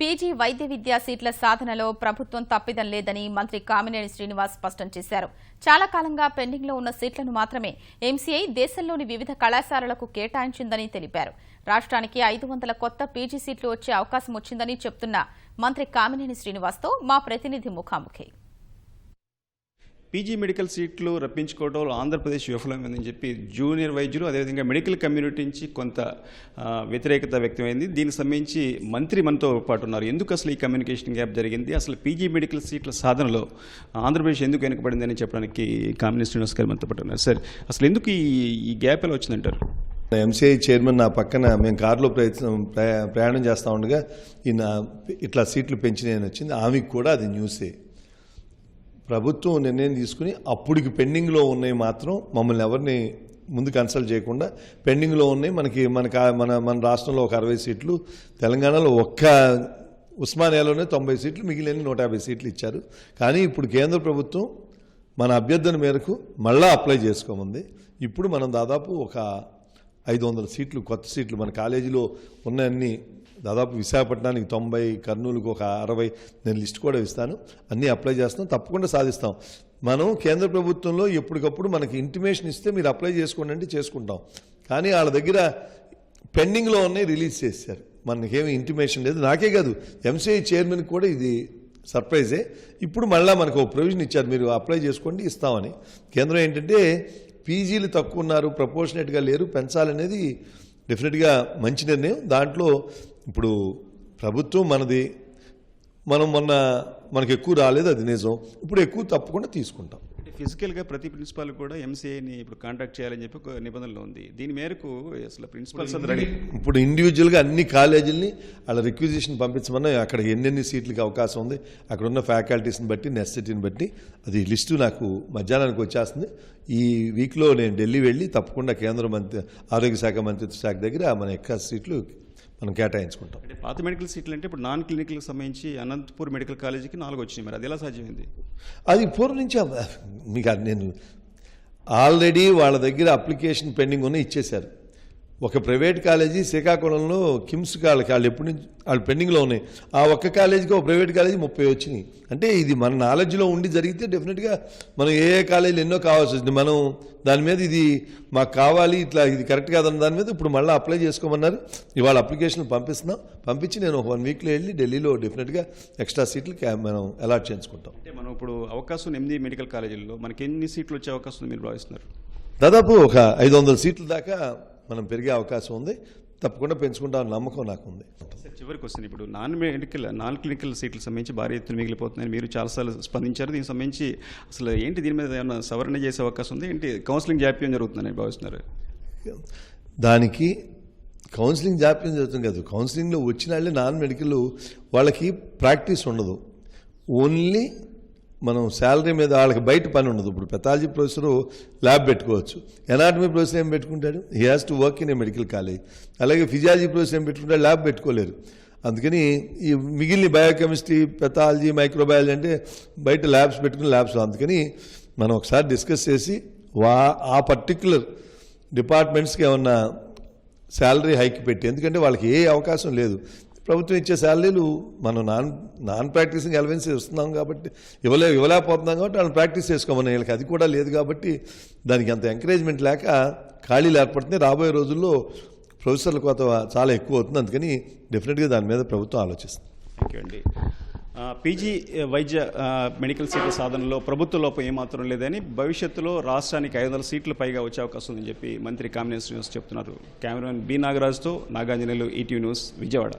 PG వైద్య విద్యా సీట్ల సాధనలో ప్రభుత్వం తప్పిదం లేదని మంత్రి కామినేని శ్రీనివాస్ స్పష్టం చేశారు. చాలా కాలంగా పెండింగ్లో ఉన్న సీట్లను మాత్రమే ఎంసీఐ దేశంలోని వివిధ కళాశాలలకు కేటాయించిందని తెలిపారు. రాష్ట్రానికి 500 కొత్త పీజీ సీట్లు వచ్చే అవకాశం వచ్చిందని చెప్తున్న మంత్రి కామినేని శ్రీనివాస్తో మా ప్రతినిధి ముఖాముఖి. పీజీ మెడికల్ సీట్లు రప్పించుకోవడంలో ఆంధ్రప్రదేశ్ విఫలమైందని చెప్పి జూనియర్ వైద్యులు అదేవిధంగా మెడికల్ కమ్యూనిటీ నుంచి కొంత వ్యతిరేకత వ్యక్తమైంది. దీనికి సంబంధించి మంత్రి మనతో పాటు ఉన్నారు. ఎందుకు అసలు ఈ కమ్యూనికేషన్ గ్యాప్ జరిగింది, అసలు పీజీ మెడికల్ సీట్ల సాధనలో ఆంధ్రప్రదేశ్ ఎందుకు వెనుకబడిందని చెప్పడానికి కామినేని శ్రీనివాస్ గారు మనతో పాటు ఉన్నారు. సార్, అసలు ఎందుకు ఈ గ్యాప్ ఎలా వచ్చిందంటారు? ఎంసీఐ చైర్మన్ నా పక్కన మేము కారులో ప్రయాణం చేస్తూ ఉండగా ఈయన ఇట్లా సీట్లు పెంచినాయని వచ్చింది. ఆమెకు కూడా అది న్యూసే. ప్రభుత్వం నిర్ణయం తీసుకుని అప్పటికి పెండింగ్లో ఉన్నాయి మాత్రం మమ్మల్ని ఎవరిని ముందు కన్సల్ట్ చేయకుండా పెండింగ్లో ఉన్నాయి మన రాష్ట్రంలో ఒక 60 సీట్లు, తెలంగాణలో ఒక్క ఉస్మానియాలోనే 90 సీట్లు, మిగిలిన 150 సీట్లు ఇచ్చారు. కానీ ఇప్పుడు కేంద్ర ప్రభుత్వం మన అభ్యర్థన మేరకు మళ్ళా అప్లై చేసుకోమంది. ఇప్పుడు మనం దాదాపు ఒక 500 సీట్లు, కొత్త సీట్లు మన కాలేజీలో ఉన్నాయన్నీ దాదాపు విశాఖపట్నానికి 90, కర్నూలుకు ఒక 60, నేను లిస్ట్ కూడా ఇస్తాను, అన్నీ అప్లై చేస్తాం, తప్పకుండా సాధిస్తాం. మనం కేంద్ర ప్రభుత్వంలో ఎప్పటికప్పుడు మనకి ఇంటిమేషన్ ఇస్తే మీరు అప్లై చేసుకోండి అంటే చేసుకుంటాం. కానీ వాళ్ళ దగ్గర పెండింగ్లో ఉన్నాయి, రిలీజ్ చేశారు. మనకేమి ఇంటిమేషన్ లేదు. నాకే కాదు, ఎంసీఐ చైర్మన్ కూడా ఇది సర్ప్రైజే. ఇప్పుడు మళ్ళీ మనకు ఒక ప్రొవిజన్ ఇచ్చారు, మీరు అప్లై చేసుకోండి ఇస్తామని. కేంద్రం ఏంటంటే పీజీలు తక్కువ ఉన్నారు, ప్రపోర్షనేట్గా లేరు, పెంచాలనేది డెఫినెట్గా మంచి నిర్ణయం. దాంట్లో ఇప్పుడు ప్రభుత్వం మనకు ఎక్కువ రాలేదు, అది నిజం. ఇప్పుడు ఎక్కువ తప్పకుండా తీసుకుంటాం. ఫిజికల్గా ప్రతి ప్రిన్సిపాల్ కూడా ఎంసీఐని ఇప్పుడు కాంటాక్ట్ చేయాలని చెప్పి ఒక నిబంధనలు ఉంది. దీని మేరకు అసలు ప్రిన్సిపల్స్ ఇప్పుడు ఇండివిజువల్గా అన్ని కాలేజీలని వాళ్ళ రిక్విజిషన్ పంపించమన్నా అక్కడ ఎన్నెన్ని సీట్లకి అవకాశం ఉంది, అక్కడ ఉన్న ఫ్యాకల్టీస్ని బట్టి, నెసెసిటీని బట్టి అది లిస్టు నాకు మధ్యాహ్నానికి వచ్చేస్తుంది. ఈ వీక్లో నేను ఢిల్లీ వెళ్ళి తప్పకుండా కేంద్ర ఆరోగ్య శాఖ మంత్రిత్వ శాఖ దగ్గర మన ఎక్క సీట్లు మనం కేటాయించుకుంటాం. అంటే పాత మెడికల్ సీట్లు అంటే ఇప్పుడు నాన్ క్లినికల్కి సంబంధించి అనంతపూర్ మెడికల్ కాలేజీకి 4 వచ్చినాయి. మరి అది ఎలా సాధ్యమైంది? అది పూర్వం నుంచి మీకు నేను ఆల్రెడీ వాళ్ళ దగ్గర అప్లికేషన్ పెండింగ్ ఉన్న ఇచ్చేశారు. ఒక ప్రైవేట్ కాలేజీ శ్రీకాకుళంలో కిమ్స్ వాళ్ళు ఎప్పటి నుంచి వాళ్ళు పెండింగ్లో ఉన్నాయి. ఆ ఒక్క కాలేజీకి ఒక ప్రైవేట్ కాలేజీ 30 వచ్చినాయి. అంటే ఇది మన నాలెడ్జ్లో ఉండి జరిగితే డెఫినెట్గా మనం ఏ కాలేజీలు ఎన్నో కావాల్సి వచ్చింది. మనం దాని మీద ఇది మాకు కావాలి, ఇట్లా ఇది కరెక్ట్ కాదన్న దాని మీద ఇప్పుడు మళ్ళీ అప్లై చేసుకోమన్నారు. ఇవాళ అప్లికేషన్లు పంపించి నేను ఒక 1 వీక్లో వెళ్ళి ఢిల్లీలో డెఫినెట్గా ఎక్స్ట్రా సీట్లు మనం అలాట్ చేయించుకుంటాం. అంటే మనం ఇప్పుడు అవకాశం 8 మెడికల్ కాలేజీల్లో మనకి ఎన్ని సీట్లు వచ్చే అవకాశం మీరు భావిస్తున్నారు? దాదాపు ఒక 500 సీట్ల దాకా మనం పెరిగే అవకాశం ఉంది. తప్పకుండా పెంచుకుంటామని నమ్మకం నాకు ఉంది. చివరికి వస్తుంది, ఇప్పుడు నాన్ క్లినికల్ సీట్లకు సంబంధించి భారీ ఎత్తున మిగిలిపోతున్నాయని మీరు చాలాసార్లు స్పందించారు. దీనికి సంబంధించి అసలు ఏంటి, దీని మీద ఏమైనా సవరణ చేసే అవకాశం ఉంది ఏంటి? కౌన్సిలింగ్ జాప్యం జరుగుతుందని భావిస్తున్నారు? దానికి కౌన్సిలింగ్ జాప్యం జరుగుతుంది కాదు. కౌన్సిలింగ్లో వచ్చిన వాళ్ళే నాన్ మెడికల్ వాళ్ళకి ప్రాక్టీస్ ఉండదు. ఓన్లీ మనం శాలరీ మీద వాళ్ళకి బయట పని ఉండదు. ఇప్పుడు పెథాలజీ ప్రొఫెసరు ల్యాబ్ పెట్టుకోవచ్చు, ఎనాటమీ ప్రొఫెసర్ ఏం పెట్టుకుంటాడు, he has to work in a medical college. అలాగే ఫిజియాలజీ ప్రొఫెసర్ ఏం పెట్టుకుంటాడు, ల్యాబ్ పెట్టుకోలేరు. అందుకని ఈ మిగిలిన బయోకెమిస్ట్రీ, పెథాలజీ, మైక్రోబయాలజీ అంటే బయట ల్యాబ్స్ పెట్టుకుని ల్యాబ్స్. అందుకని మనం ఒకసారి డిస్కస్ చేసి ఆ పర్టిక్యులర్ డిపార్ట్మెంట్స్కి ఏమన్నా శాలరీ హైక్ పెట్టి, ఎందుకంటే వాళ్ళకి ఏ అవకాశం లేదు. ప్రభుత్వం ఇచ్చే శాలరీలు మనం నాన్ ప్రాక్టీసింగ్ అలవెన్స్ ఇస్తున్నాం కాబట్టి ఇవ్వలేకపోతున్నాం కాబట్టి వాళ్ళు ప్రాక్టీస్ చేసుకోమని, వీళ్ళకి అది కూడా లేదు కాబట్టి దానికి అంత ఎంకరేజ్మెంట్ లేక ఖాళీలు ఏర్పడుతుంది. రాబోయే రోజుల్లో ప్రొఫెసర్ల కొత్త చాలా ఎక్కువ అవుతుంది. అందుకని డెఫినెట్గా దాని మీద ప్రభుత్వం ఆలోచిస్తుంది. థ్యాంక్ యూ అండి. పీజీ వైద్య మెడికల్ సీట్ల సాధనలో ప్రభుత్వ లోపం ఏమాత్రం లేదని, భవిష్యత్తులో రాష్ట్రానికి 500 సీట్లు పైగా వచ్చే అవకాశం ఉందని చెప్పి మంత్రి కామినేని శ్రీనివాస్ చెప్తున్నారు. కెమెరామెన్ బి నాగరాజ్తో నాగాంజనేయులు, ఈటీవీ న్యూస్, విజయవాడ.